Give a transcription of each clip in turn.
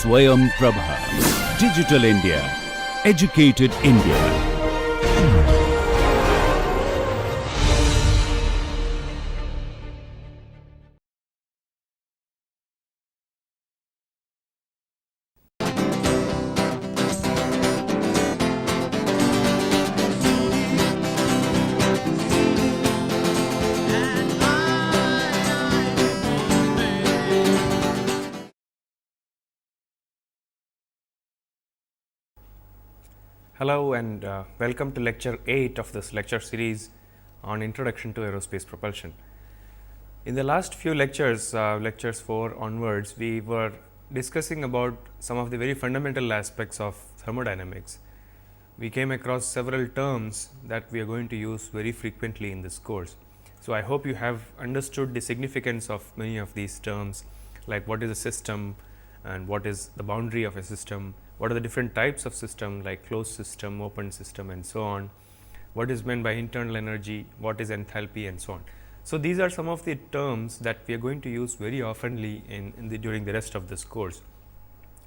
Swayam Prabha. Digital India. Educated India. Hello and welcome to lecture 8 of this lecture series on Introduction to Aerospace Propulsion. In the last few lectures, lectures 4 onwards, we were discussing about some of the very fundamental aspects of thermodynamics. We came across several terms that we are going to use very frequently in this course. So, I hope you have understood the significance of many of these terms, like what is a system and what is the boundary of a system, what are the different types of system like closed system, open system and so on, what is meant by internal energy, what is enthalpy and so on. So, these are some of the terms that we are going to use very oftenly during the rest of this course.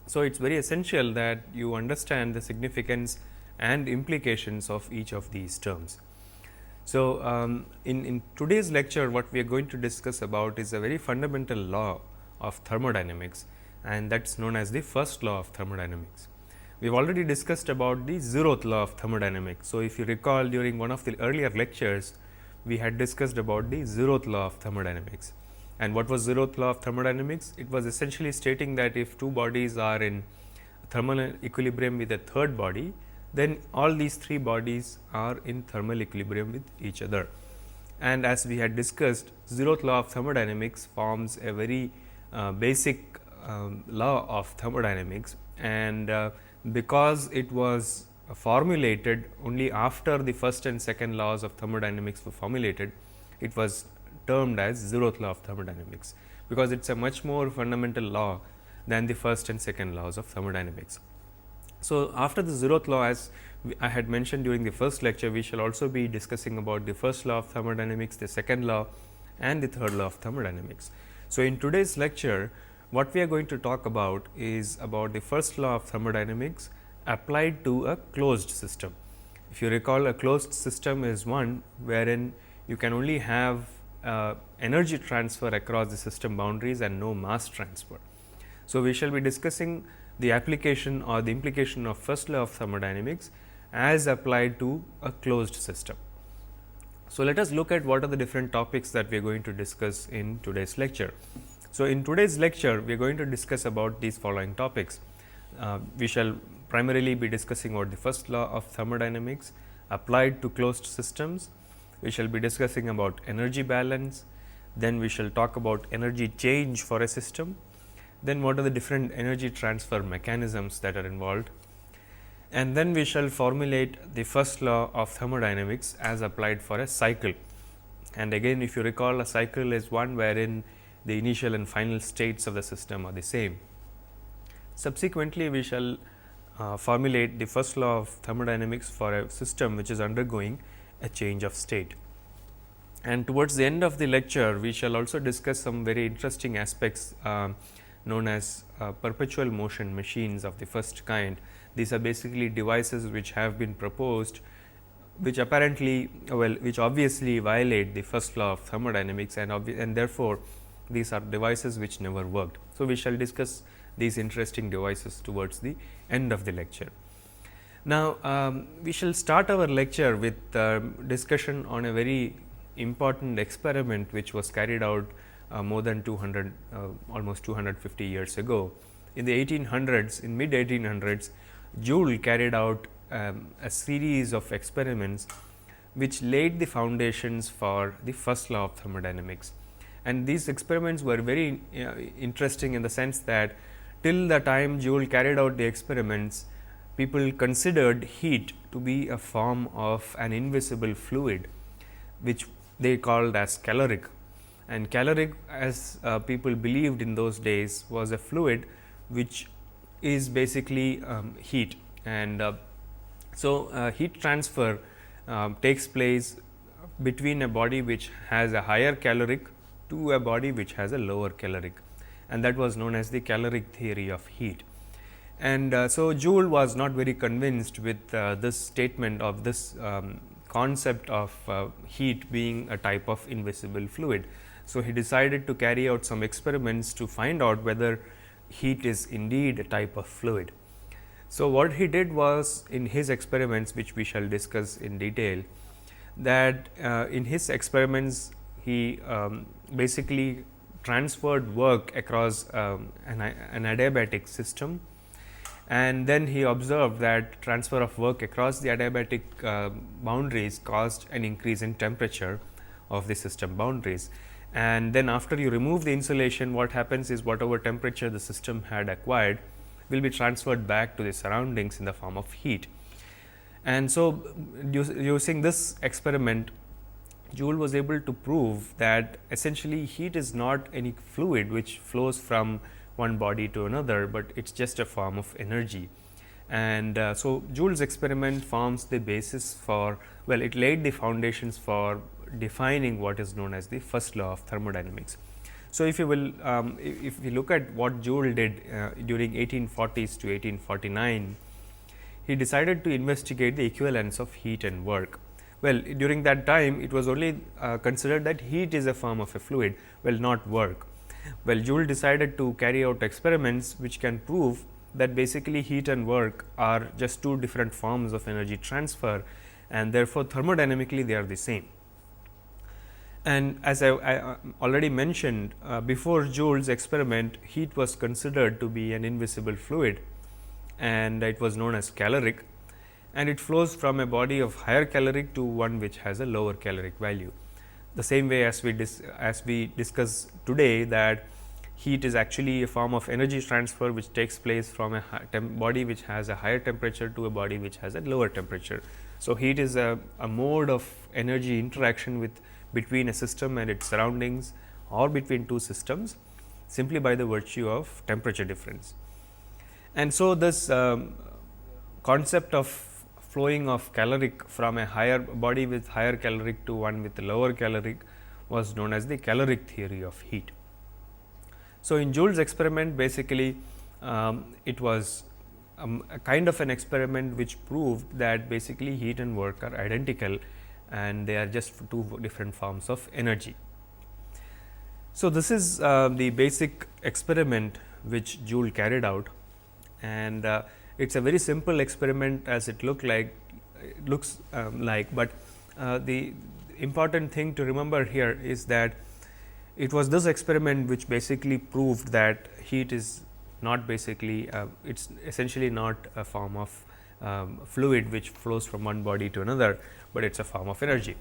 So, it is very essential that you understand the significance and implications of each of these terms. So, in today's lecture, what we are going to discuss about is a very fundamental law of thermodynamics, and that is known as the first law of thermodynamics. We have already discussed about the zeroth law of thermodynamics. So, if you recall, during one of the earlier lectures, we had discussed about the zeroth law of thermodynamics. And what was zeroth law of thermodynamics? It was essentially stating that if two bodies are in thermal equilibrium with a third body, then all these three bodies are in thermal equilibrium with each other. And as we had discussed, zeroth law of thermodynamics forms a very basic law of thermodynamics, and because it was formulated only after the first and second laws of thermodynamics were formulated, it was termed as zeroth law of thermodynamics, because it is a much more fundamental law than the first and second laws of thermodynamics. So, after the zeroth law, as I had mentioned during the first lecture, we shall also be discussing about the first law of thermodynamics, the second law and the third law of thermodynamics. So, in today's lecture, what we are going to talk about is about the first law of thermodynamics applied to a closed system. If you recall, a closed system is one wherein you can only have energy transfer across the system boundaries and no mass transfer. So, we shall be discussing the application or the implication of first law of thermodynamics as applied to a closed system. So, let us look at what are the different topics that we are going to discuss in today's lecture. So, in today's lecture, we are going to discuss about these following topics. We shall primarily be discussing about the first law of thermodynamics applied to closed systems. We shall be discussing about energy balance, then we shall talk about energy change for a system, then what are the different energy transfer mechanisms that are involved, and then we shall formulate the first law of thermodynamics as applied for a cycle. And again, if you recall, a cycle is one wherein the initial and final states of the system are the same. Subsequently, we shall formulate the first law of thermodynamics for a system which is undergoing a change of state. And towards the end of the lecture, we shall also discuss some very interesting aspects known as perpetual motion machines of the first kind. These are basically devices which have been proposed, which apparently, which obviously violate the first law of thermodynamics, and therefore, these are devices which never worked. So, we shall discuss these interesting devices towards the end of the lecture. Now, we shall start our lecture with discussion on a very important experiment which was carried out more than 200, almost 250 years ago. In the 1800s, in mid 1800s, Joule carried out a series of experiments which laid the foundations for the first law of thermodynamics. And these experiments were very interesting in the sense that till the time Joule carried out the experiments, people considered heat to be a form of an invisible fluid, which they called as caloric. And caloric, as people believed in those days, was a fluid which is basically heat. And so, heat transfer takes place between a body which has a higher caloric to a body which has a lower caloric, and that was known as the caloric theory of heat. And so Joule was not very convinced with this statement of this concept of heat being a type of invisible fluid. So, he decided to carry out some experiments to find out whether heat is indeed a type of fluid. So, what he did was, in his experiments, which we shall discuss in detail, that in his experiments he basically transferred work across an adiabatic system, and then he observed that transfer of work across the adiabatic boundaries caused an increase in temperature of the system boundaries. And then after you remove the insulation, what happens is whatever temperature the system had acquired will be transferred back to the surroundings in the form of heat. And so, using this experiment, Joule was able to prove that essentially heat is not any fluid which flows from one body to another, but it is just a form of energy. And so, Joule's experiment forms the basis for, well, it laid the foundations for defining what is known as the first law of thermodynamics. So, if you will, if we look at what Joule did during 1840s to 1849, he decided to investigate the equivalence of heat and work. Well, during that time it was only considered that heat is a form of a fluid, well, not work. Well, Joule decided to carry out experiments which can prove that basically heat and work are just two different forms of energy transfer, and therefore, thermodynamically they are the same. And as I already mentioned, before Joule's experiment, heat was considered to be an invisible fluid, and it was known as caloric, and it flows from a body of higher caloric to one which has a lower caloric value. The same way as we discuss today, that heat is actually a form of energy transfer which takes place from a body which has a higher temperature to a body which has a lower temperature. So, heat is a mode of energy interaction between a system and its surroundings, or between two systems, simply by the virtue of temperature difference. And so, this concept of flowing of caloric from a higher body with higher caloric to one with lower caloric was known as the caloric theory of heat. So, in Joule's experiment, basically it was a kind of an experiment which proved that basically heat and work are identical, and they are just two different forms of energy. So, this is the basic experiment which Joule carried out, and it is a very simple experiment as it looks like, but the important thing to remember here is that it was this experiment which basically proved that heat is not basically it is essentially not a form of fluid which flows from one body to another, but it is a form of energy.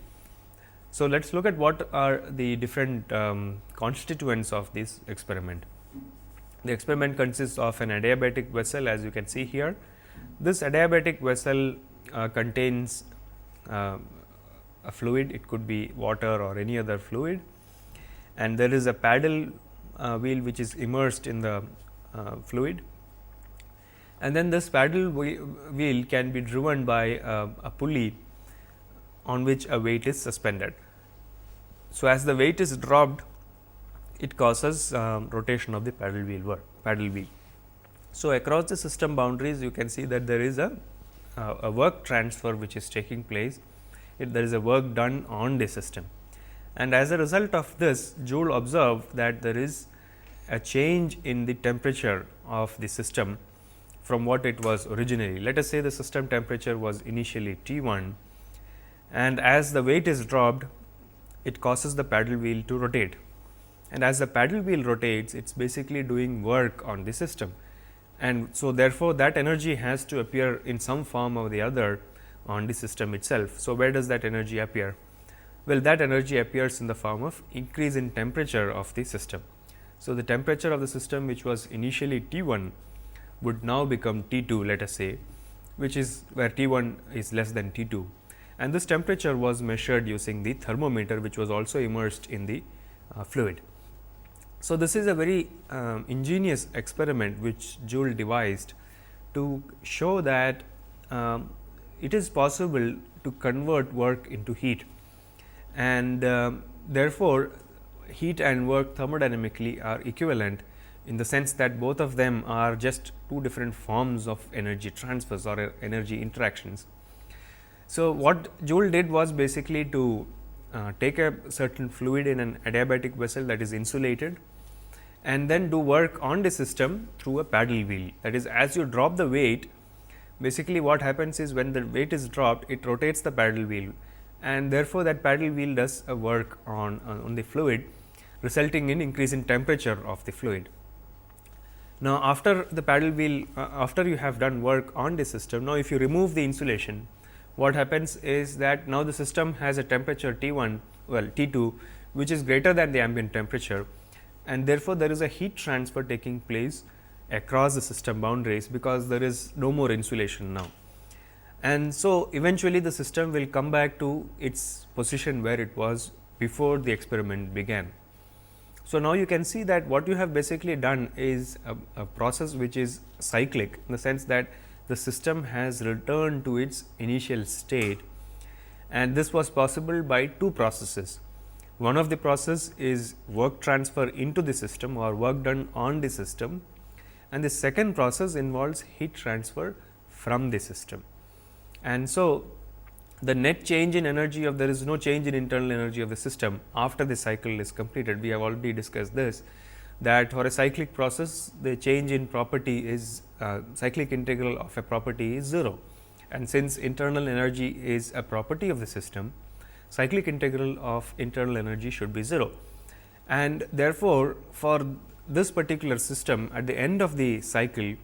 So, let us look at what are the different constituents of this experiment. The experiment consists of an adiabatic vessel, as you can see here. This adiabatic vessel contains a fluid, it could be water or any other fluid, and there is a paddle wheel which is immersed in the fluid, and then this paddle wheel can be driven by a pulley on which a weight is suspended. So, as the weight is dropped, it causes rotation of the paddle wheel. So, across the system boundaries, you can see that there is a work transfer which is taking place. There is a work done on the system, and as a result of this, Joule observed that there is a change in the temperature of the system from what it was originally. Let us say the system temperature was initially T1, and as the weight is dropped, it causes the paddle wheel to rotate. And as the paddle wheel rotates, it is basically doing work on the system, and so therefore, that energy has to appear in some form or the other on the system itself. So, where does that energy appear? Well, that energy appears in the form of increase in temperature of the system. So, the temperature of the system which was initially T1 would now become T2, let us say, which is where T1 is less than T2, and this temperature was measured using the thermometer which was also immersed in the fluid. So, this is a very ingenious experiment which Joule devised to show that it is possible to convert work into heat, and therefore, heat and work thermodynamically are equivalent in the sense that both of them are just two different forms of energy transfers or energy interactions. So, what Joule did was basically to take a certain fluid in an adiabatic vessel that is insulated, and then do work on the system through a paddle wheel. That is, as you drop the weight, basically what happens is when the weight is dropped, it rotates the paddle wheel, and therefore, that paddle wheel does a work on the fluid, resulting in increase in temperature of the fluid. Now, after the paddle wheel, after you have done work on the system, now if you remove the insulation, what happens is that now the system has a temperature T1, well T2, which is greater than the ambient temperature, and therefore, there is a heat transfer taking place across the system boundaries, because there is no more insulation now. And so, eventually the system will come back to its position where it was before the experiment began. So, now you can see that what you have basically done is a process which is cyclic, in the sense that the system has returned to its initial state, and this was possible by two processes. One of the process is work transfer into the system or work done on the system, and the second process involves heat transfer from the system. And so, the net change in energy of, there is no change in internal energy of the system after the cycle is completed. We have already discussed this, that for a cyclic process, the change in property is cyclic integral of a property is 0, and since internal energy is a property of the system, cyclic integral of internal energy should be 0, and therefore, for this particular system at the end of the cycle,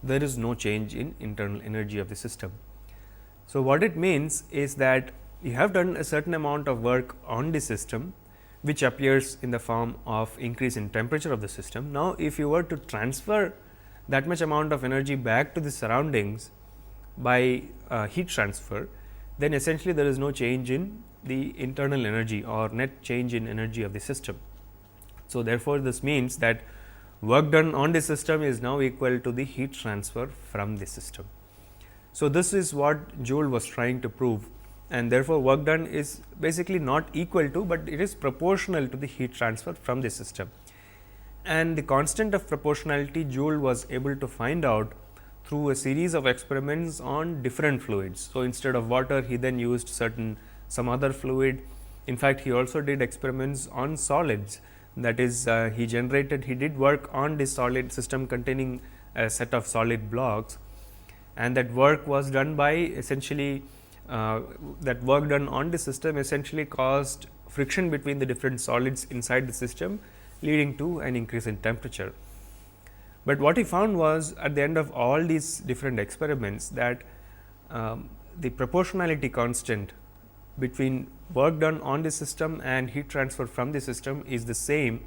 there is no change in internal energy of the system. So, what it means is that you have done a certain amount of work on the system, which appears in the form of increase in temperature of the system. Now, if you were to transfer that much amount of energy back to the surroundings by heat transfer, then essentially there is no change in the internal energy or net change in energy of the system. So, therefore, this means that work done on the system is now equal to the heat transfer from the system. So, this is what Joule was trying to prove, and therefore, work done is basically not equal to, but it is proportional to the heat transfer from the system. And the constant of proportionality Joule was able to find out through a series of experiments on different fluids. So, instead of water, he then used some other fluid. In fact, he also did experiments on solids, that is he did work on the solid system containing a set of solid blocks, and that work was done by essentially that work done on the system essentially caused friction between the different solids inside the system, leading to an increase in temperature. But what he found was, at the end of all these different experiments, that the proportionality constant between work done on the system and heat transfer from the system is the same,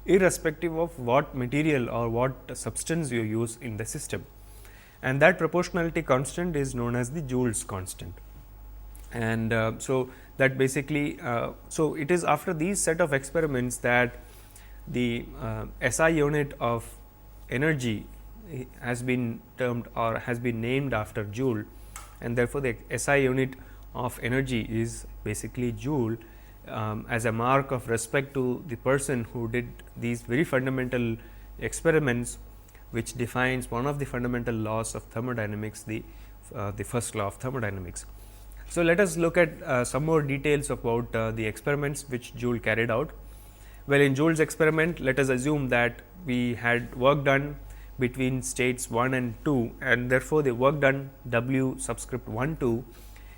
irrespective of what material or what substance you use in the system. And that proportionality constant is known as the Joule's constant. And so, that basically, so it is after these set of experiments that the SI unit of energy has been termed or has been named after Joule, and therefore, the SI unit of energy is basically Joule, as a mark of respect to the person who did these very fundamental experiments, which defines one of the fundamental laws of thermodynamics, the first law of thermodynamics. So, let us look at some more details about the experiments which Joule carried out. Well, in Joule's experiment, let us assume that we had work done between states 1 and 2, and therefore, the work done W subscript 1 2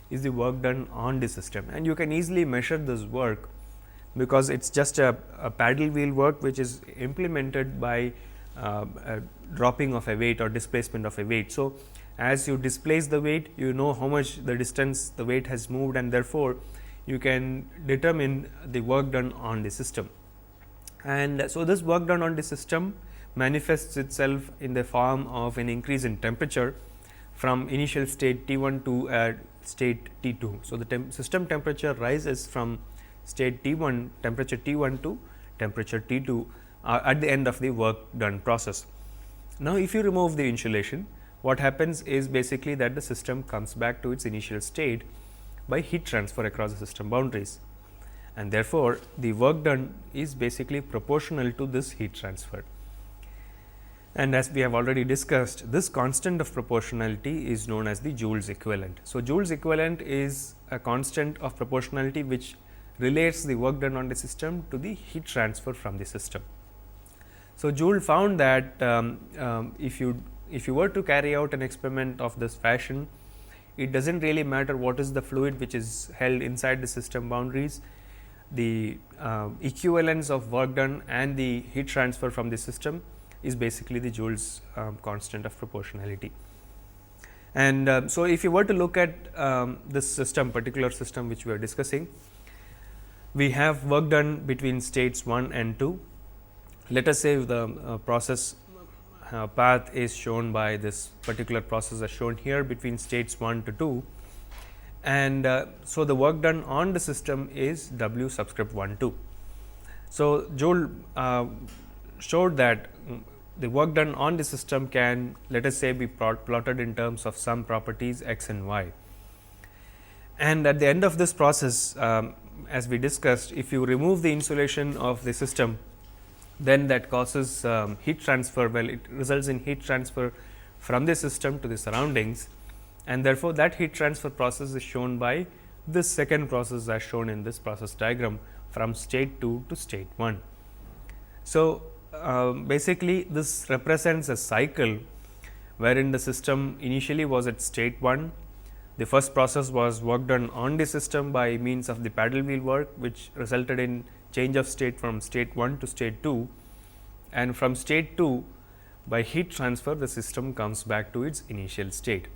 is the work done on the system, and you can easily measure this work, because it is just a paddle wheel work which is implemented by a dropping of a weight or displacement of a weight. So, as you displace the weight, you know how much the distance the weight has moved, and therefore, you can determine the work done on the system. And so, this work done on the system manifests itself in the form of an increase in temperature from initial state T1 to state T2. So, the system temperature rises from state T1, temperature T1 to temperature T2 at the end of the work done process. Now, if you remove the insulation, what happens is basically that the system comes back to its initial state by heat transfer across the system boundaries, and therefore, the work done is basically proportional to this heat transfer. And as we have already discussed, this constant of proportionality is known as the Joule's equivalent. So, Joule's equivalent is a constant of proportionality which relates the work done on the system to the heat transfer from the system. So, Joule found that if you were to carry out an experiment of this fashion, it does not really matter what is the fluid which is held inside the system boundaries. The equivalence of work done and the heat transfer from the system is basically the Joule's constant of proportionality. And so, if you were to look at this system, particular system which we are discussing, we have work done between states 1 and 2. Let us say the process path is shown by this particular process as shown here between states 1 to 2, and so the work done on the system is W subscript 1 2. So, Joule showed that the work done on the system can, let us say, be plotted in terms of some properties x and y. And at the end of this process, as we discussed, if you remove the insulation of the system, then that causes heat transfer. Well, it results in heat transfer from the system to the surroundings, and therefore, that heat transfer process is shown by this second process as shown in this process diagram from state 2 to state 1. So, basically this represents a cycle wherein the system initially was at state 1. The first process was work done on the system by means of the paddle wheel work, which resulted in change of state from state 1 to state 2, and from state 2 by heat transfer the system comes back to its initial state.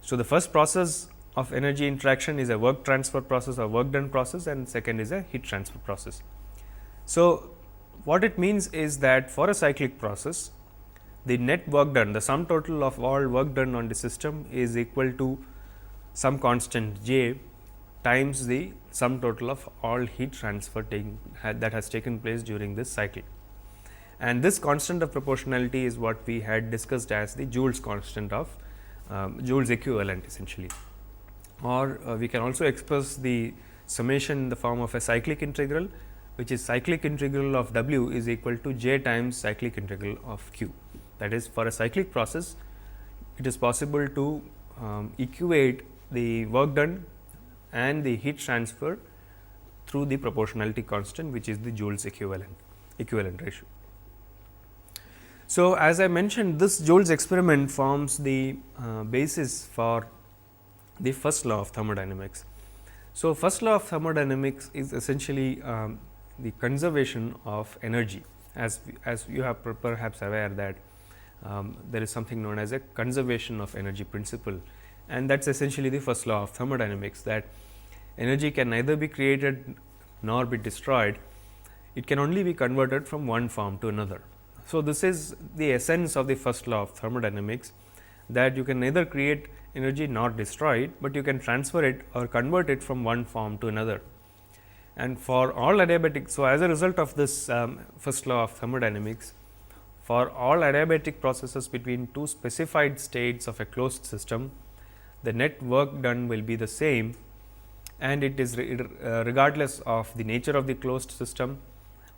So, the first process of energy interaction is a work transfer process or work done process, and second is a heat transfer process. So, what it means is that for a cyclic process, the net work done, the sum total of all work done on the system is equal to some constant J times the sum total of all heat transfer that has taken place during this cycle. And this constant of proportionality is what we had discussed as the Joule's constant of Joule's equivalent essentially, or we can also express the summation in the form of a cyclic integral, which is cyclic integral of W is equal to J times cyclic integral of Q. That is, for a cyclic process, it is possible to equate the work done and the heat transfer through the proportionality constant, which is the Joule's equivalent ratio. So, as I mentioned, this Joule's experiment forms the basis for the first law of thermodynamics. So, first law of thermodynamics is essentially the conservation of energy, as you have perhaps aware that there is something known as a conservation of energy principle, and that is essentially the first law of thermodynamics, that energy can neither be created nor be destroyed, it can only be converted from one form to another. So, this is the essence of the first law of thermodynamics, that you can neither create energy nor destroy it, but you can transfer it or convert it from one form to another. And for all adiabatic, so as a result of this first law of thermodynamics, for all adiabatic processes between two specified states of a closed system, the net work done will be the same, and it is regardless of the nature of the closed system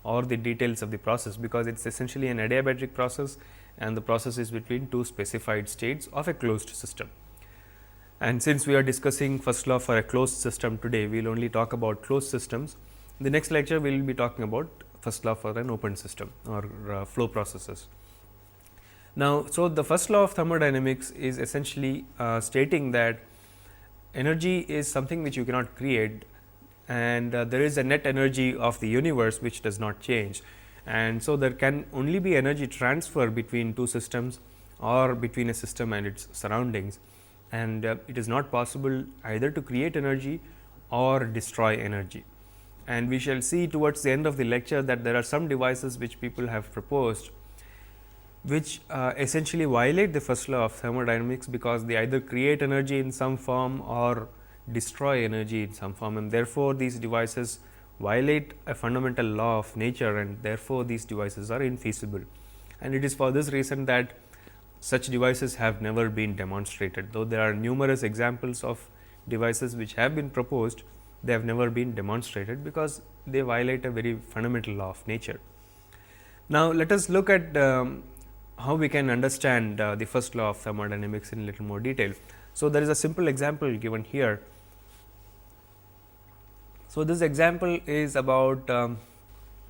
or the details of the process, because it is essentially an adiabatic process and the process is between two specified states of a closed system. And since we are discussing first law for a closed system today, we will only talk about closed systems. In the next lecture, we will be talking about first law for an open system or flow processes. Now, so the first law of thermodynamics is essentially stating that energy is something which you cannot create, and there is a net energy of the universe which does not change, and so there can only be energy transfer between two systems or between a system and its surroundings, and it is not possible either to create energy or destroy energy. And we shall see towards the end of the lecture that there are some devices which people have proposed which essentially violate the first law of thermodynamics, because they either create energy in some form or destroy energy in some form, and therefore, these devices violate a fundamental law of nature, and therefore, these devices are infeasible. And it is for this reason that such devices have never been demonstrated, though there are numerous examples of devices which have been proposed, they have never been demonstrated, because they violate a very fundamental law of nature. Now, let us look at how we can understand the first law of thermodynamics in a little more detail. So, there is a simple example given here. So, this example is about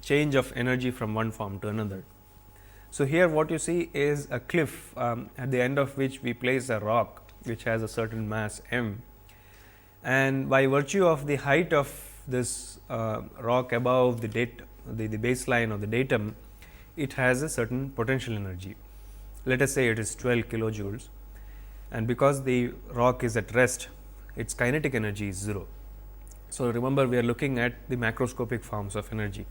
change of energy from one form to another. So, here what you see is a cliff at the end of which we place a rock which has a certain mass m, and by virtue of the height of this rock above the baseline of the datum, it has a certain potential energy. Let us say it is 12 kilojoules, and because the rock is at rest, its kinetic energy is 0. So, remember we are looking at the macroscopic forms of energy.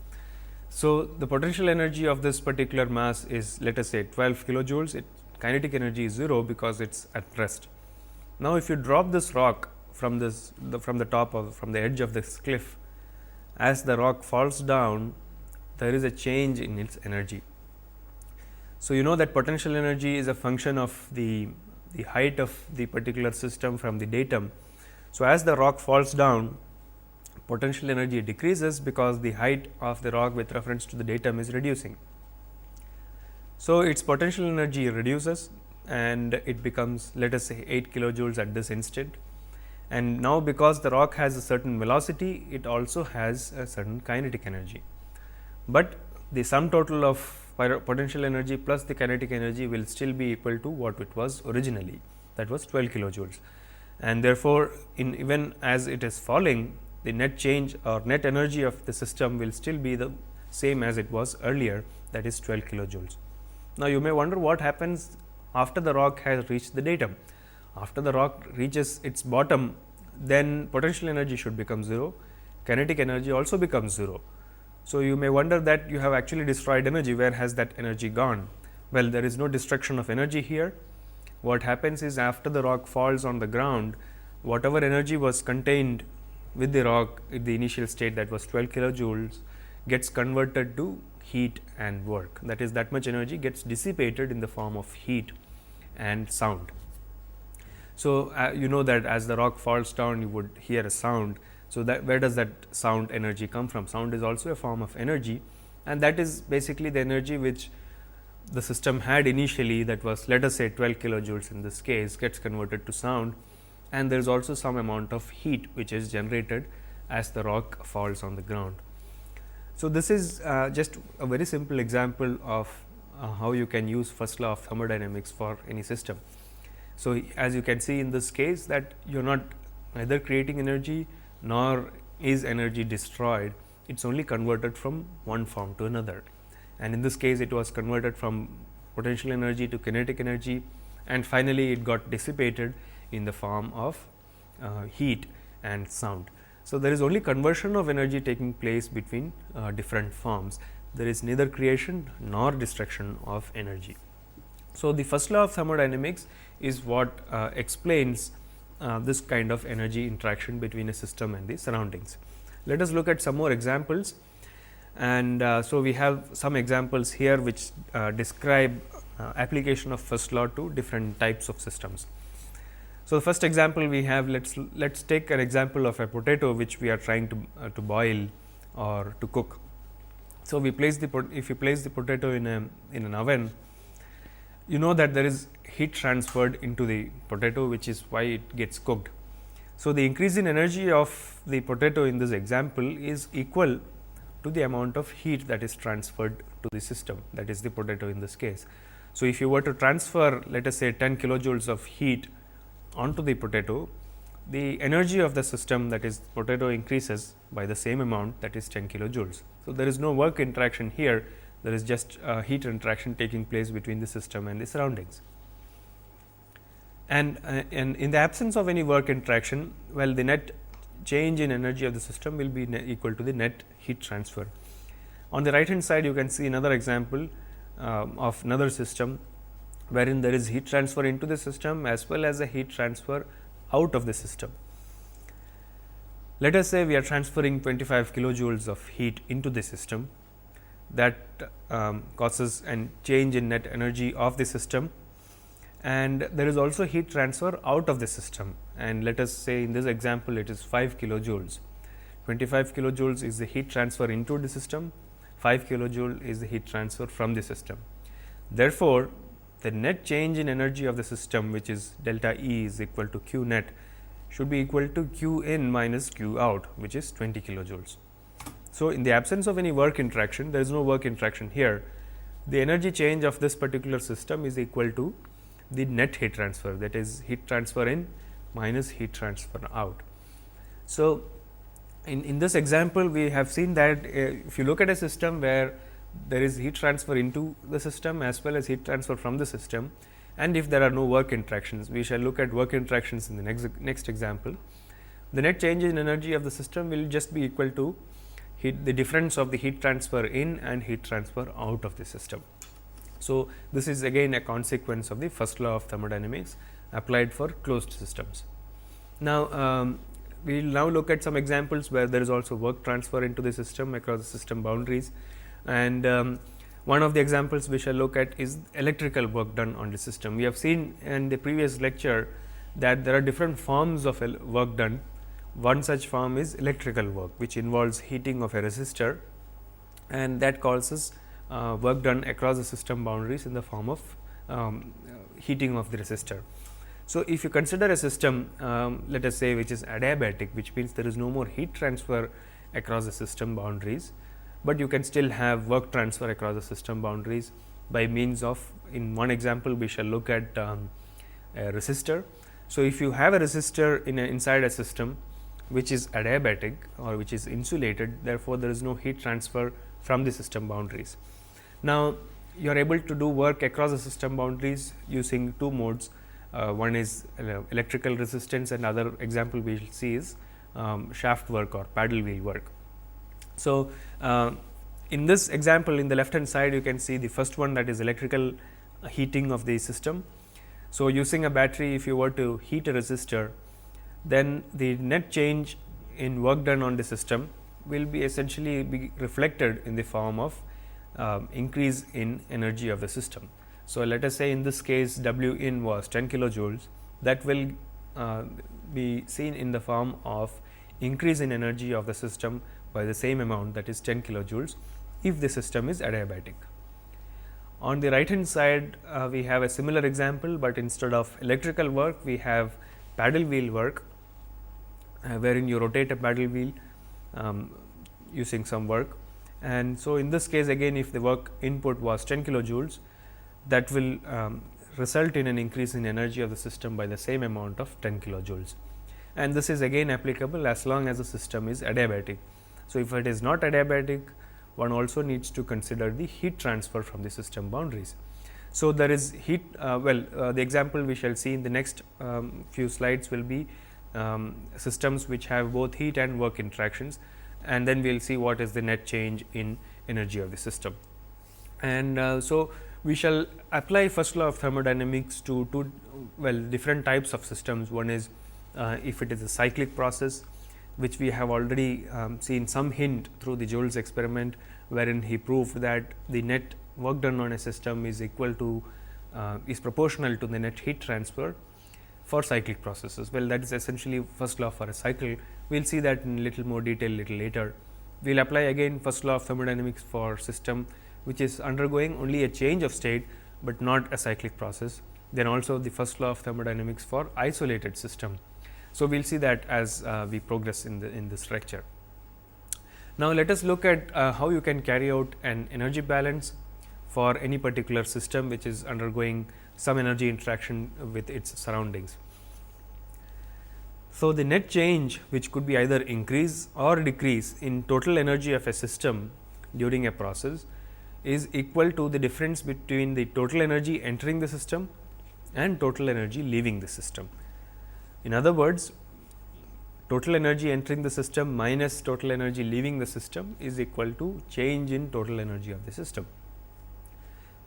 So, the potential energy of this particular mass is, let us say, 12 kilojoules. Kinetic energy is 0 because it is at rest. Now, if you drop this rock from the top of from the edge of this cliff, as the rock falls down, there is a change in its energy. So, you know that potential energy is a function of the height of the particular system from the datum. So, as the rock falls down, potential energy decreases because the height of the rock with reference to the datum is reducing. So, its potential energy reduces and it becomes, let us say, 8 kilojoules at this instant. And now, because the rock has a certain velocity, it also has a certain kinetic energy, but the sum total of potential energy plus the kinetic energy will still be equal to what it was originally, that was 12 kilojoules. And therefore, even as it is falling, the net change or net energy of the system will still be the same as it was earlier, that is 12 kilojoules. Now, you may wonder what happens after the rock has reached the datum. After the rock reaches its bottom, then potential energy should become 0, kinetic energy also becomes 0. So, you may wonder that you have actually destroyed energy, where has that energy gone? Well, there is no destruction of energy here. What happens is, after the rock falls on the ground, whatever energy was contained with the rock at the initial state, that was 12 kilojoules, gets converted to heat and work. That is, that much energy gets dissipated in the form of heat and sound. So, you know that as the rock falls down, you would hear a sound. So, that where does that sound energy come from? Sound is also a form of energy, and that is basically the energy which the system had initially, that was, let us say, 12 kilojoules in this case, gets converted to sound, and there is also some amount of heat which is generated as the rock falls on the ground. So, this is just a very simple example of how you can use first law of thermodynamics for any system. So, as you can see in this case, that you are not either creating energy nor is energy destroyed, it is only converted from one form to another, and in this case it was converted from potential energy to kinetic energy, and finally, it got dissipated in the form of heat and sound. So, there is only conversion of energy taking place between different forms. There is neither creation nor destruction of energy. So, the first law of thermodynamics is what explains this kind of energy interaction between a system and the surroundings. Let us look at some more examples, and so we have some examples here which describe application of first law to different types of systems. So, the first example we have, let's take an example of a potato which we are trying to boil or to cook. So, we place if you place the potato in an oven, you know that there is heat transferred into the potato, which is why it gets cooked. So, the increase in energy of the potato in this example is equal to the amount of heat that is transferred to the system, that is the potato in this case. So, if you were to transfer, let us say, 10 kilojoules of heat onto the potato, the energy of the system, that is potato, increases by the same amount, that is 10 kilojoules. So, there is no work interaction here, there is just heat interaction taking place between the system and the surroundings. And in the absence of any work interaction, well, the net change in energy of the system will be equal to the net heat transfer. On the right hand side, you can see another example of another system, wherein there is heat transfer into the system as well as a heat transfer out of the system. Let us say we are transferring 25 kilojoules of heat into the system, that causes a change in net energy of the system, and there is also heat transfer out of the system, and let us say in this example it is 5 kilojoules. 25 kilojoules is the heat transfer into the system, 5 kilojoule is the heat transfer from the system. Therefore, the net change in energy of the system, which is delta E is equal to Q net, should be equal to Q in minus Q out, which is 20 kilojoules. So, in the absence of any work interaction, there is no work interaction here. The energy change of this particular system is equal to the net heat transfer, that is heat transfer in minus heat transfer out. So, in this example, we have seen that if you look at a system where there is heat transfer into the system as well as heat transfer from the system, and if there are no work interactions, we shall look at work interactions in the next example. The net change in energy of the system will just be equal to the difference of the heat transfer in and heat transfer out of the system. So, this is again a consequence of the first law of thermodynamics applied for closed systems. Now, we will now look at some examples where there is also work transfer into the system across the system boundaries, and one of the examples we shall look at is electrical work done on the system. We have seen in the previous lecture that there are different forms of work done. One such form is electrical work, which involves heating of a resistor, and that causes work done across the system boundaries in the form of heating of the resistor. So, if you consider a system, let us say, which is adiabatic, which means there is no more heat transfer across the system boundaries, but you can still have work transfer across the system boundaries by means of, in one example we shall look at a resistor. So, if you have a resistor inside a system which is adiabatic or which is insulated, therefore, there is no heat transfer from the system boundaries. Now, you are able to do work across the system boundaries using two modes. One is electrical resistance, and other example we will see is shaft work or paddle wheel work. So, in this example, in the left hand side you can see the first one, that is electrical heating of the system. So, using a battery, if you were to heat a resistor, then the net change in work done on the system will be essentially be reflected in the form of increase in energy of the system. So, let us say in this case W in was 10 kilojoules, that will be seen in the form of increase in energy of the system by the same amount, that is 10 kilojoules, if the system is adiabatic. On the right hand side, we have a similar example, but instead of electrical work, we have paddle wheel work, wherein you rotate a paddle wheel using some work. And so, in this case again, if the work input was 10 kilojoules, that will result in an increase in energy of the system by the same amount of 10 kilojoules, and this is again applicable as long as the system is adiabatic. So, if it is not adiabatic, one also needs to consider the heat transfer from the system boundaries. So, there is heat the example we shall see in the next few slides will be systems which have both heat and work interactions, and then we will see what is the net change in energy of the system. And so, we shall apply first law of thermodynamics to two different types of systems. One is if it is a cyclic process, which we have already seen some hint through the Joule's experiment, wherein he proved that the net work done on a system is equal to is proportional to the net heat transfer for cyclic processes. Well, that is essentially first law for a cycle. We will see that in little more detail little later. We will apply again first law of thermodynamics for system which is undergoing only a change of state, but not a cyclic process. Then also the first law of thermodynamics for isolated system. So, we will see that as we progress in this lecture. Now, let us look at how you can carry out an energy balance for any particular system which is undergoing some energy interaction with its surroundings. So, the net change, which could be either increase or decrease in total energy of a system during a process, is equal to the difference between the total energy entering the system and total energy leaving the system. In other words, total energy entering the system minus total energy leaving the system is equal to change in total energy of the system.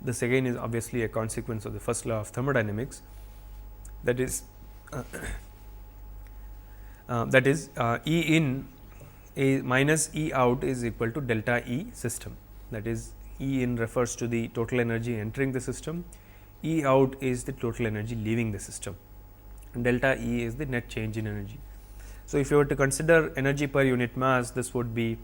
This again is obviously a consequence of the first law of thermodynamics, that is E in minus E out is equal to delta E system. That is, E in refers to the total energy entering the system, E out is the total energy leaving the system, and delta E is the net change in energy. So, if you were to consider energy per unit mass, this would be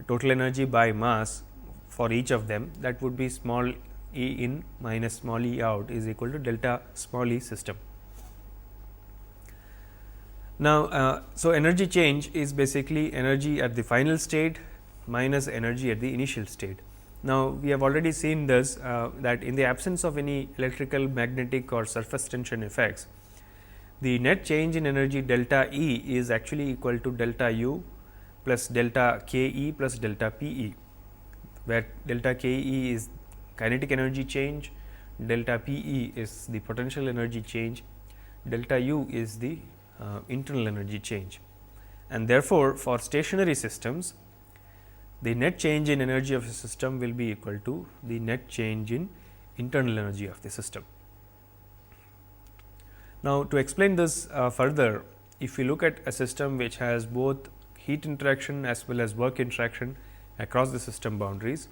total energy by mass for each of them, that would be small E in minus small e out is equal to delta small e system. Now, so energy change is basically energy at the final state minus energy at the initial state. Now, we have already seen this that in the absence of any electrical, magnetic or surface tension effects, the net change in energy delta E is actually equal to delta U plus delta K E plus delta P E, where delta K E is kinetic energy change, delta P E is the potential energy change, delta U is the internal energy change. And therefore, for stationary systems, the net change in energy of a system will be equal to the net change in internal energy of the system. Now, to explain this further, if we look at a system which has both heat interaction as well as work interaction across the system boundaries.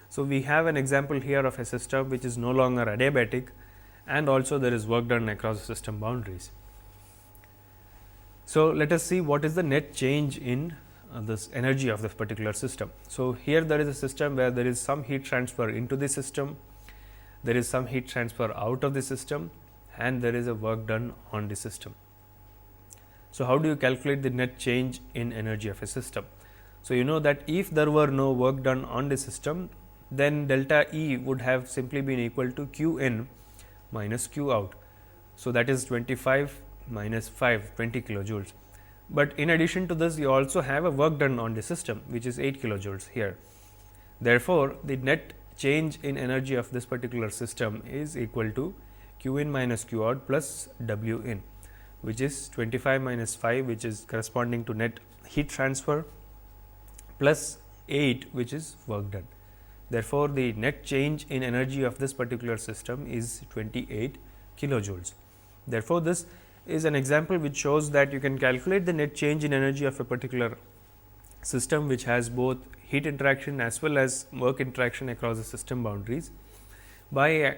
So, we have an example here of a system which is no longer adiabatic, and also there is work done across the system boundaries. So, let us see what is the net change in this energy of this particular system. So, here there is a system where there is some heat transfer into the system, there is some heat transfer out of the system, and there is a work done on the system. So, how do you calculate the net change in energy of a system? So, you know that if there were no work done on the system, then delta E would have simply been equal to Q in minus Q out. So, that is 25 minus 5, 20 kilojoules. But in addition to this, you also have a work done on the system, which is 8 kilojoules here. Therefore, the net change in energy of this particular system is equal to Q in minus Q out plus W in, which is 25 minus 5, which is corresponding to net heat transfer, plus 8, which is work done. Therefore, the net change in energy of this particular system is 28 kilojoules. Therefore, this is an example which shows that you can calculate the net change in energy of a particular system which has both heat interaction as well as work interaction across the system boundaries by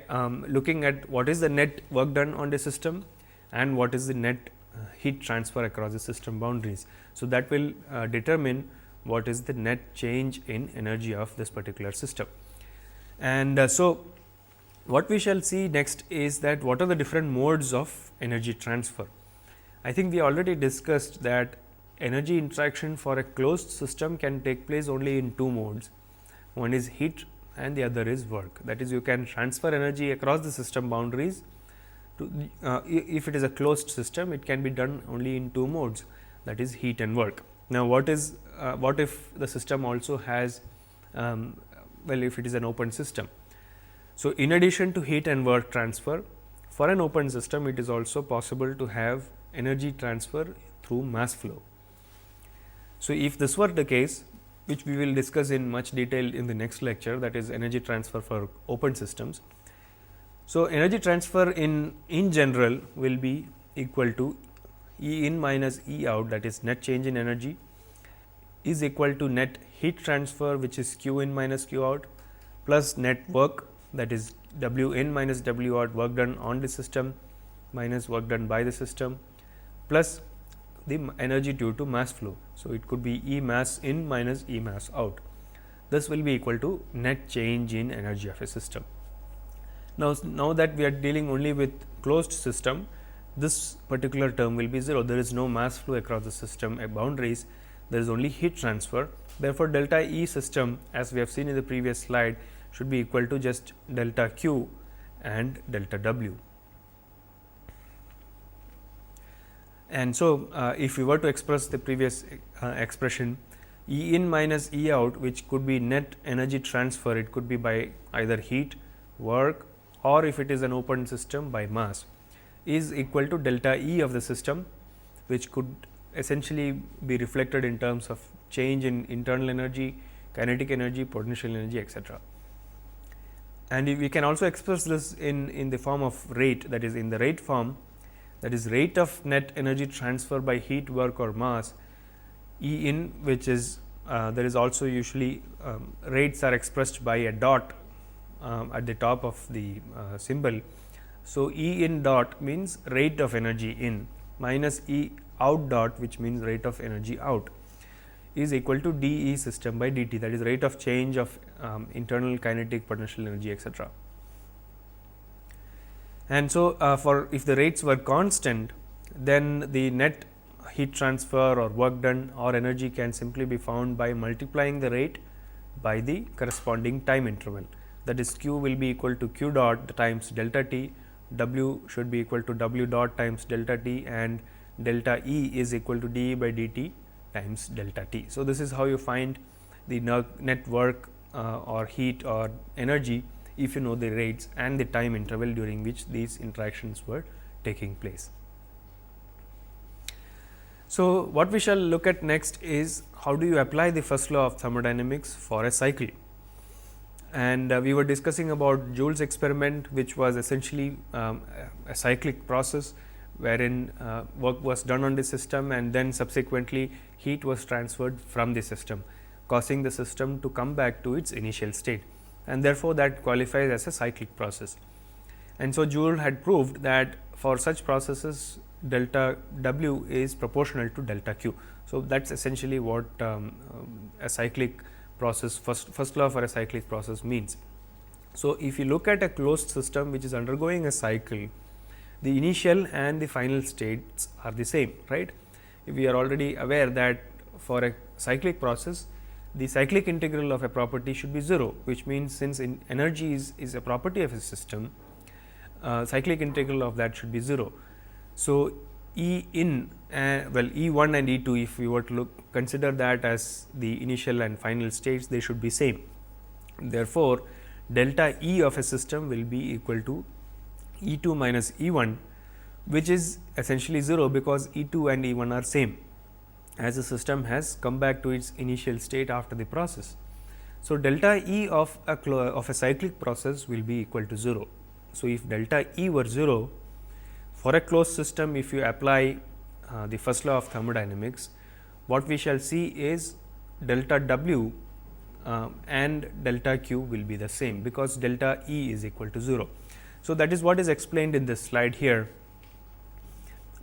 looking at what is the net work done on the system and what is the net heat transfer across the system boundaries. So, that will determine what is the net change in energy of this particular system. And so, what we shall see next is that what are the different modes of energy transfer. I think we already discussed that energy interaction for a closed system can take place only in two modes. One is heat and the other is work. That is, you can transfer energy across the system boundaries. If it is a closed system, it can be done only in two modes, that is heat and work. Now, what if the system also has if it is an open system. So, in addition to heat and work transfer, for an open system, it is also possible to have energy transfer through mass flow. So, if this were the case, which we will discuss in much detail in the next lecture, that is energy transfer for open systems. So, energy transfer in general will be equal to E in minus E out, that is net change in energy, is equal to net heat transfer, which is Q in minus Q out, plus net work, that is W in minus W out, work done on the system minus work done by the system, plus the energy due to mass flow. So, it could be E mass in minus E mass out. This will be equal to net change in energy of a system. Now that we are dealing only with closed system, this particular term will be 0. There is no mass flow across the system boundaries, there is only heat transfer. Therefore, delta E system, as we have seen in the previous slide, should be equal to just delta Q and delta W. And so, if we were to express the previous expression, E in minus E out, which could be net energy transfer, it could be by either heat, work, or if it is an open system by mass, is equal to delta E of the system, which could essentially be reflected in terms of change in internal energy, kinetic energy, potential energy, etc. And we can also express this in the form of rate, that is in the rate form, that is rate of net energy transfer by heat, work or mass, E in, which is there is also usually rates are expressed by a dot at the top of the symbol. So, E in dot means rate of energy in minus E out dot, which means rate of energy out, is equal to d E system by d t, that is rate of change of internal kinetic, potential energy, etc. And so, for if the rates were constant, then the net heat transfer or work done or energy can simply be found by multiplying the rate by the corresponding time interval. That is, q will be equal to q dot times delta t, w should be equal to w dot times delta t, and delta E is equal to dE by dt times delta t. So, this is how you find the net work or heat or energy if you know the rates and the time interval during which these interactions were taking place. So, what we shall look at next is how do you apply the first law of thermodynamics for a cycle. And we were discussing about Joule's experiment, which was essentially a cyclic process wherein work was done on the system and then subsequently heat was transferred from the system, causing the system to come back to its initial state, and therefore, that qualifies as a cyclic process. And so, Joule had proved that for such processes delta W is proportional to delta Q. So, that is essentially what a cyclic process, first law for a cyclic process means. So, if you look at a closed system which is undergoing a cycle, the initial and the final states are the same, right. We are already aware that for a cyclic process, the cyclic integral of a property should be 0, which means since energy is a property of a system, cyclic integral of that should be 0. So, E in well E1 and E2, if we were to consider that as the initial and final states, they should be same. Therefore, delta E of a system will be equal to E2 minus E1, which is essentially 0, because E2 and E1 are same, as the system has come back to its initial state after the process. So, delta E of a cyclic process will be equal to 0. So, if delta E were 0, for a closed system, if you apply the first law of thermodynamics, what we shall see is delta W and delta Q will be the same, because delta E is equal to 0. So, that is what is explained in this slide here.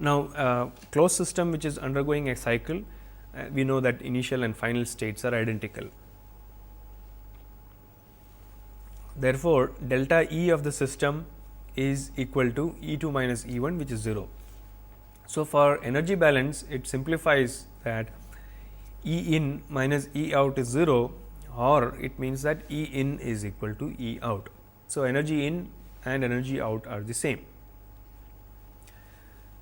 Now, closed system which is undergoing a cycle, we know that initial and final states are identical. Therefore, delta E of the system is equal to E2 minus E1, which is 0. So, for energy balance, it simplifies that E in minus E out is 0, or it means that E in is equal to E out. So, energy in and energy out are the same.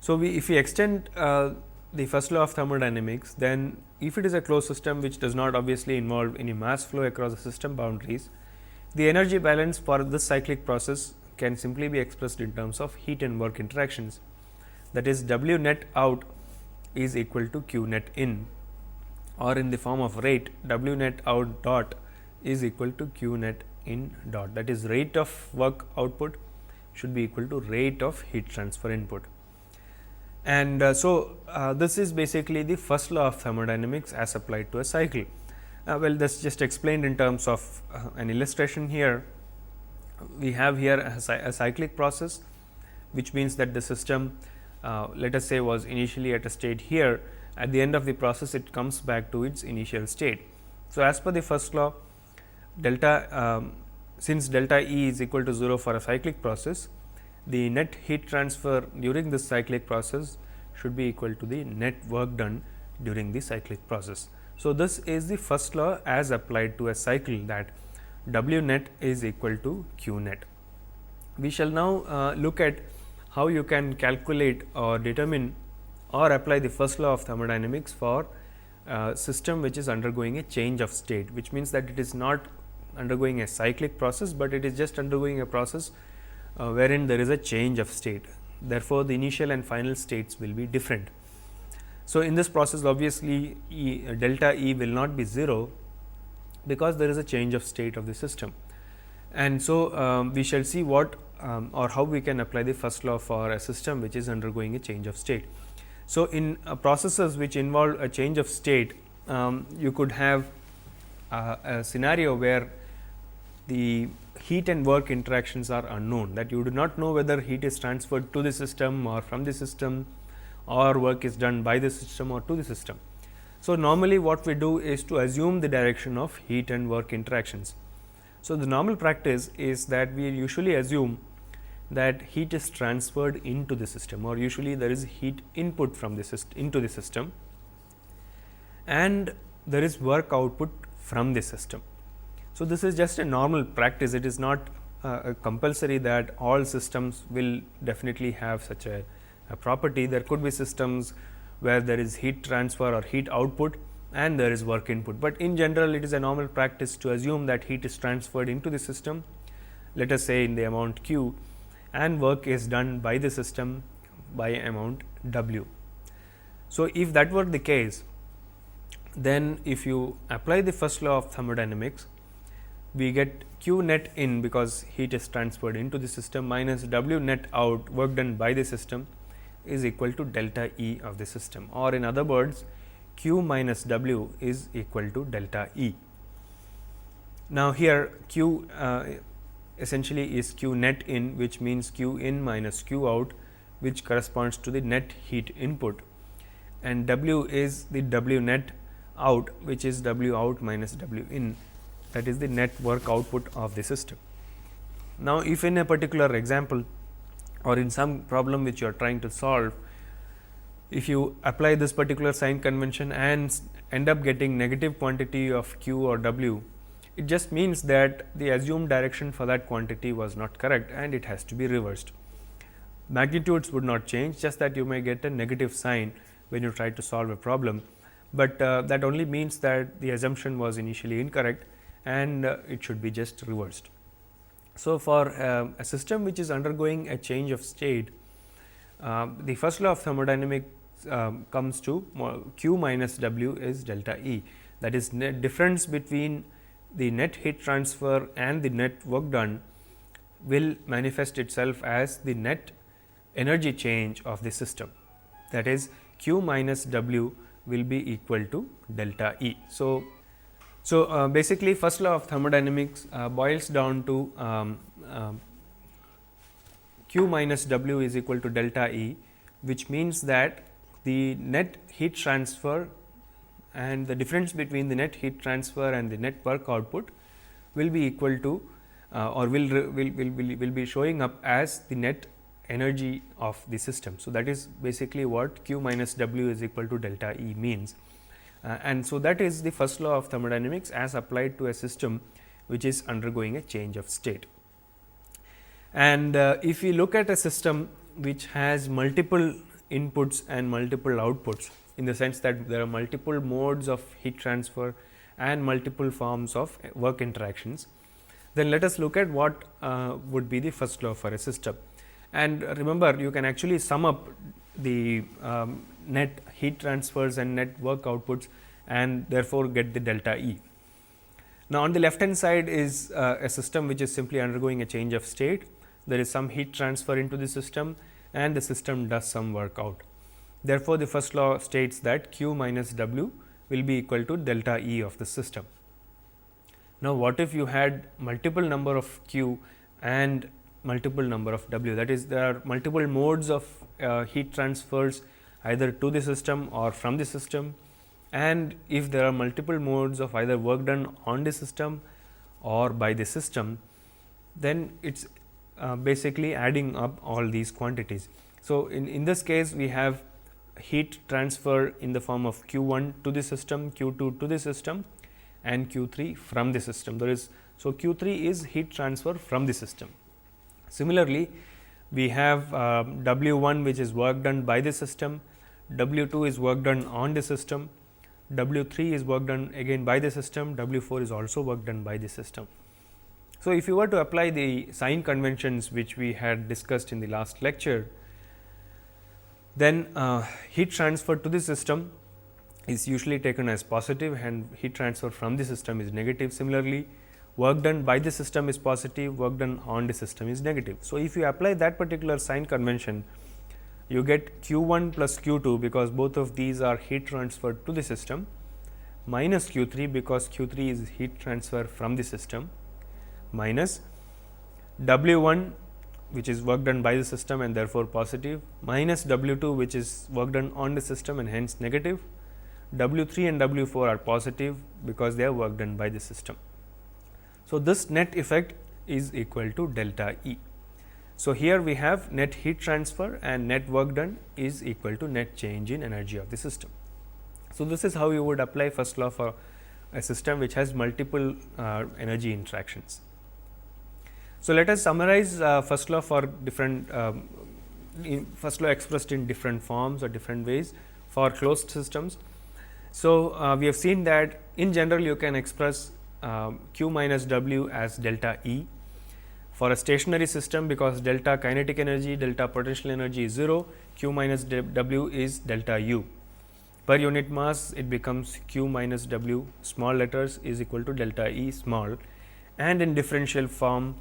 So, if we extend the first law of thermodynamics, then if it is a closed system which does not obviously involve any mass flow across the system boundaries, the energy balance for this cyclic process can simply be expressed in terms of heat and work interactions. That is, W net out is equal to Q net in, or in the form of rate, W net out dot is equal to Q net in dot. That is, rate of work output should be equal to rate of heat transfer input. And this is basically the first law of thermodynamics as applied to a cycle. Well, this is just explained in terms of an illustration here. We have here a cyclic process, which means that the system let us say was initially at a state here. At the end of the process, it comes back to its initial state. So, as per the first law, delta since delta E is equal to 0 for a cyclic process, the net heat transfer during this cyclic process should be equal to the net work done during the cyclic process. So, this is the first law as applied to a cycle, that W net is equal to Q net. We shall now look at how you can calculate or determine or apply the first law of thermodynamics for a system which is undergoing a change of state, which means that it is not undergoing a cyclic process, but it is just undergoing a process wherein there is a change of state. Therefore, the initial and final states will be different. So, in this process, obviously, delta E will not be 0, because there is a change of state of the system. And so, we shall see what or how we can apply the first law for a system which is undergoing a change of state. So, in processes which involve a change of state, you could have a scenario where the heat and work interactions are unknown, that you do not know whether heat is transferred to the system or from the system, or work is done by the system or to the system. So, normally what we do is to assume the direction of heat and work interactions. So, the normal practice is that we usually assume that heat is transferred into the system, or usually there is heat input from the system into the system, and there is work output from the system. So, this is just a normal practice. It is not compulsory that all systems will definitely have such a property. There could be systems where there is heat transfer or heat output and there is work input, but in general it is a normal practice to assume that heat is transferred into the system, let us say in the amount Q, and work is done by the system by amount W. So, if that were the case, then if you apply the first law of thermodynamics, we get Q net in, because heat is transferred into the system, minus W net out, work done by the system, is equal to delta E of the system, or in other words Q minus W is equal to delta E. Now, here Q essentially is Q net in, which means Q in minus Q out, which corresponds to the net heat input, and W is the W net out, which is W out minus W in, that is the net work output of the system. Now, if in a particular example or in some problem which you are trying to solve, if you apply this particular sign convention and end up getting negative quantity of Q or W, it just means that the assumed direction for that quantity was not correct and it has to be reversed. Magnitudes would not change, just that you may get a negative sign when you try to solve a problem, but that only means that the assumption was initially incorrect and it should be just reversed. So, for a system which is undergoing a change of state, the first law of thermodynamics comes to Q minus W is delta E, that is net difference between the net heat transfer and the net work done will manifest itself as the net energy change of the system, that is Q minus W will be equal to delta E. So, basically first law of thermodynamics boils down to Q minus W is equal to delta E, which means that the net heat transfer and the difference between the net heat transfer and the net work output will be equal to or will be showing up as the net energy of the system. So, that is basically what Q minus W is equal to delta E means. And so, that is the first law of thermodynamics as applied to a system which is undergoing a change of state. And if we look at a system which has multiple inputs and multiple outputs, in the sense that there are multiple modes of heat transfer and multiple forms of work interactions, then let us look at what would be the first law for a system. And remember, you can actually sum up the net heat transfers and net work outputs and therefore get the delta E. Now, on the left hand side is a system which is simply undergoing a change of state. There is some heat transfer into the system and the system does some work out. Therefore, the first law states that Q minus W will be equal to delta E of the system. Now, what if you had multiple number of Q and multiple number of W, that is there are multiple modes of heat transfers either to the system or from the system, and if there are multiple modes of either work done on the system or by the system, then it is basically adding up all these quantities. So, in this case we have heat transfer in the form of Q1 to the system, Q2 to the system and Q3 from the system. There is, so Q3 is heat transfer from the system. Similarly, we have W1 which is work done by the system, W2 is work done on the system, W3 is work done again by the system, W4 is also work done by the system. So, if you were to apply the sign conventions which we had discussed in the last lecture, then heat transfer to the system is usually taken as positive and heat transfer from the system is negative. Similarly, work done by the system is positive, work done on the system is negative. So, if you apply that particular sign convention, you get Q1 plus Q2 because both of these are heat transferred to the system, minus Q3 because Q3 is heat transfer from the system, minus W1 which is work done by the system and therefore positive, minus W2 which is work done on the system and hence negative, W3 and W4 are positive because they are work done by the system. So, this net effect is equal to delta E. So, here we have net heat transfer and net work done is equal to net change in energy of the system. So, this is how you would apply first law for a system which has multiple energy interactions. So, let us summarize first law for different first law expressed in different forms or different ways for closed systems. So, we have seen that in general you can express Q minus W as delta E for a stationary system, because delta kinetic energy, delta potential energy is 0, Q minus W is delta U. Per unit mass it becomes Q minus W small letters is equal to delta E small, and in differential form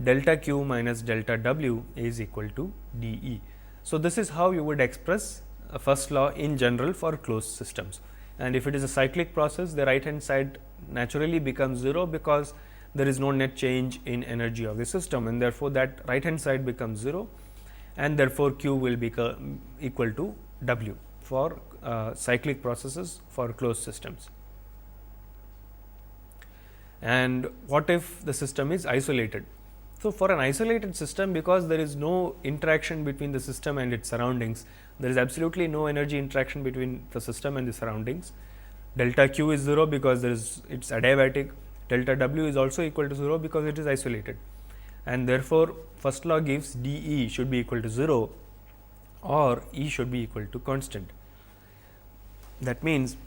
delta Q minus delta W is equal to d E. So, this is how you would express a first law in general for closed systems, and if it is a cyclic process, the right hand side naturally becomes 0 because there is no net change in energy of the system, and therefore, that right hand side becomes 0, and therefore, Q will become equal to W for cyclic processes for closed systems. And what if the system is isolated? So, for an isolated system, because there is no interaction between the system and its surroundings, there is absolutely no energy interaction between the system and the surroundings. Delta Q is 0 because there is it is adiabatic. Delta W is also equal to 0 because it is isolated, and therefore, first law gives d E should be equal to 0 or E should be equal to constant. That means,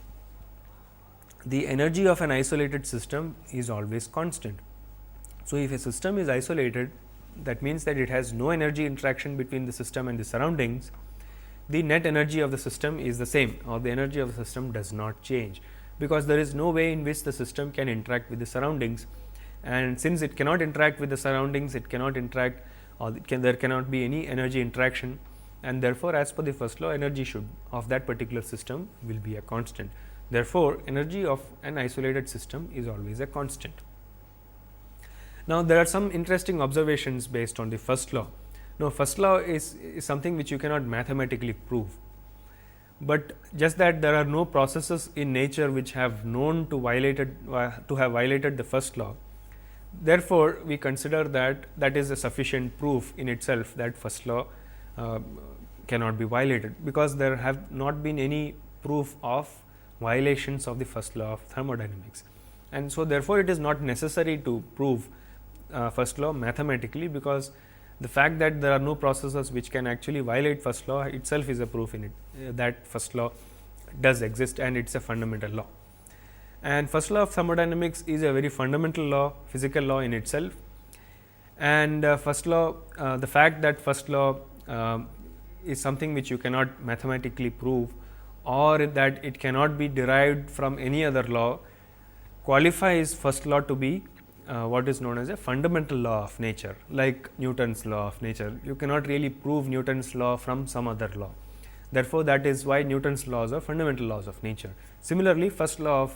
the energy of an isolated system is always constant. So, if a system is isolated, that means that it has no energy interaction between the system and the surroundings. The net energy of the system is the same, or the energy of the system does not change, because there is no way in which the system can interact with the surroundings, and since it cannot interact with the surroundings, it cannot interact, or there cannot be any energy interaction, and therefore, as per the first law, energy should of that particular system will be a constant. Therefore, energy of an isolated system is always a constant. Now, there are some interesting observations based on the first law. Now, first law is something which you cannot mathematically prove, but just that there are no processes in nature which have known to have violated the first law. Therefore, we consider that that is a sufficient proof in itself that first law cannot be violated, because there have not been any proof of violations of the first law of thermodynamics, and so therefore, it is not necessary to prove first law mathematically, because the fact that there are no processes which can actually violate first law itself is a proof in it that first law does exist and it is a fundamental law. And first law of thermodynamics is a very fundamental law, physical law in itself, and first law, the fact that first law is something which you cannot mathematically prove, or that it cannot be derived from any other law, qualifies first law to be what is known as a fundamental law of nature, like Newton's law of nature. You cannot really prove Newton's law from some other law. Therefore, that is why Newton's laws are fundamental laws of nature. Similarly, first law of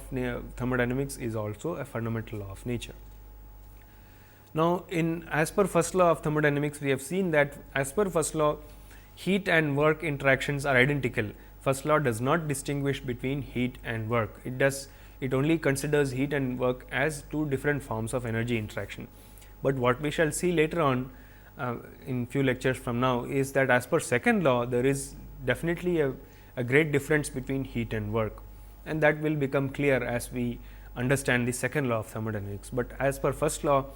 thermodynamics is also a fundamental law of nature. Now, as per first law of thermodynamics, we have seen that as per first law, heat and work interactions are identical. First law does not distinguish between heat and work. It only considers heat and work as two different forms of energy interaction. But what we shall see later on in few lectures from now is that as per second law, there is definitely a great difference between heat and work, and that will become clear as we understand the second law of thermodynamics. But as per first law,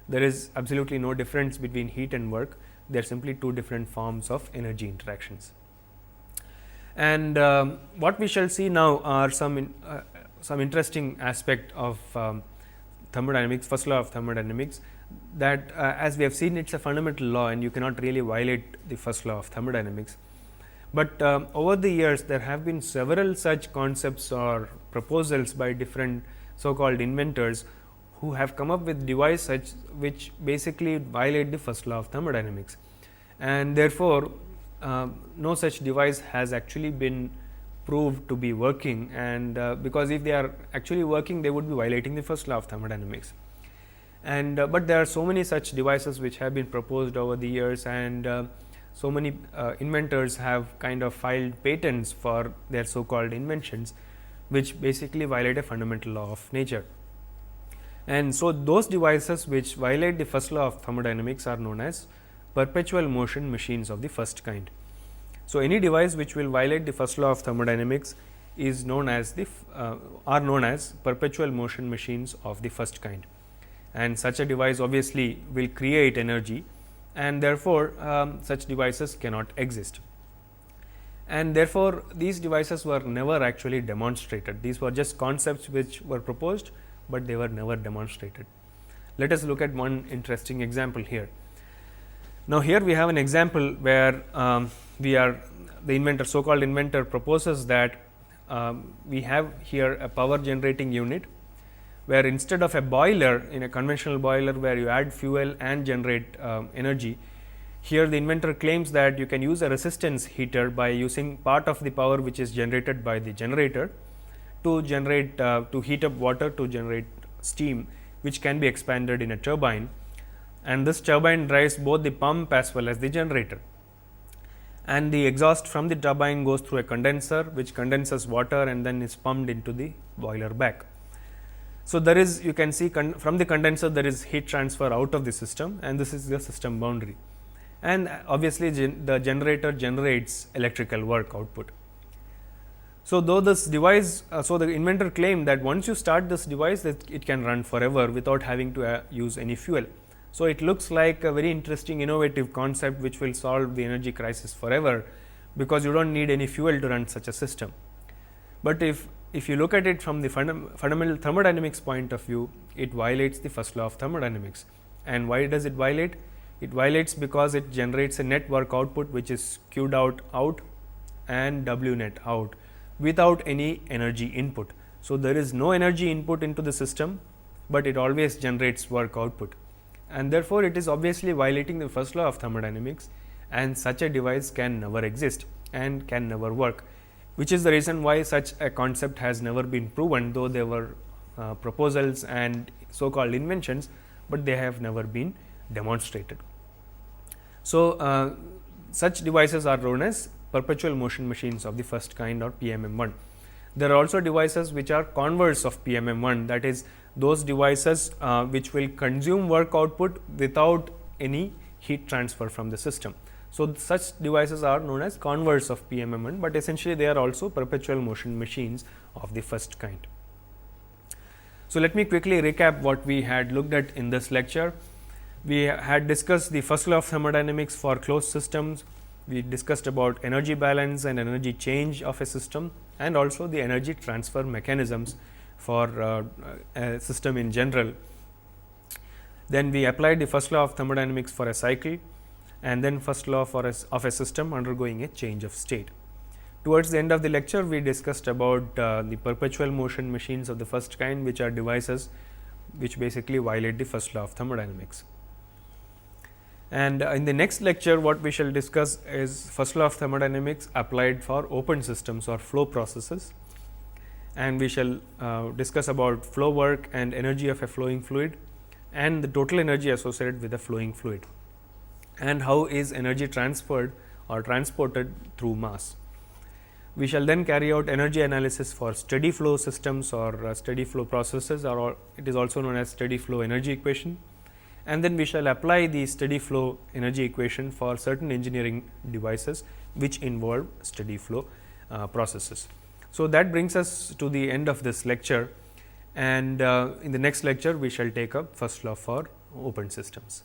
there is absolutely no difference between heat and work. They are simply two different forms of energy interactions. And what we shall see now are some interesting aspect of thermodynamics, first law of thermodynamics, that as we have seen, it is a fundamental law and you cannot really violate the first law of thermodynamics. But over the years, there have been several such concepts or proposals by different so called inventors who have come up with devices which basically violate the first law of thermodynamics, and therefore, no such device has actually been proved to be working, and because if they are actually working, they would be violating the first law of thermodynamics. And but there are so many such devices which have been proposed over the years, and so many inventors have kind of filed patents for their so called inventions, which basically violate a fundamental law of nature. And so, those devices which violate the first law of thermodynamics are known as perpetual motion machines of the first kind. So, any device which will violate the first law of thermodynamics is known as are known as perpetual motion machines of the first kind, and such a device obviously will create energy, and therefore, such devices cannot exist. And therefore, these devices were never actually demonstrated. These were just concepts which were proposed, but they were never demonstrated. Let us look at one interesting example here. Now, here we have an example where the inventor, so called inventor, proposes that we have here a power generating unit, where instead of a boiler, in a conventional boiler where you add fuel and generate energy, here the inventor claims that you can use a resistance heater by using part of the power which is generated by the generator to generate to heat up water to generate steam, which can be expanded in a turbine, and this turbine drives both the pump as well as the generator. And the exhaust from the turbine goes through a condenser which condenses water and then is pumped into the boiler back. So, there is, you can see from the condenser there is heat transfer out of the system, and this is the system boundary, and obviously the generator generates electrical work output. So, though this device, so the inventor claimed that once you start this device, that it can run forever without having to use any fuel. So, it looks like a very interesting innovative concept which will solve the energy crisis forever, because you do not need any fuel to run such a system. But if you look at it from the fundamental thermodynamics point of view, it violates the first law of thermodynamics. And why does it violate? It violates because it generates a net work output which is Q dot out and W net out without any energy input. So, there is no energy input into the system, but it always generates work output, and therefore, it is obviously violating the first law of thermodynamics, and such a device can never exist and can never work, which is the reason why such a concept has never been proven, though there were proposals and so called inventions, but they have never been demonstrated. So, such devices are known as perpetual motion machines of the first kind, or PMM1. There are also devices which are converse of PMM1, that is, those devices which will consume work output without any heat transfer from the system. So, such devices are known as converse of PMM1, but essentially they are also perpetual motion machines of the first kind. So, let me quickly recap what we had looked at in this lecture. We had discussed the first law of thermodynamics for closed systems. We discussed about energy balance and energy change of a system, and also the energy transfer mechanisms for a system in general. Then we applied the first law of thermodynamics for a cycle, and then first law of a system undergoing a change of state. Towards the end of the lecture, we discussed about the perpetual motion machines of the first kind, which are devices which basically violate the first law of thermodynamics. And in the next lecture, what we shall discuss is first law of thermodynamics applied for open systems or flow processes, and we shall discuss about flow work and energy of a flowing fluid, and the total energy associated with a flowing fluid, and how is energy transferred or transported through mass. We shall then carry out energy analysis for steady flow systems or steady flow processes, or it is also known as steady flow energy equation, and then we shall apply the steady flow energy equation for certain engineering devices which involve steady flow processes. So, that brings us to the end of this lecture, and in the next lecture we shall take up first law for open systems.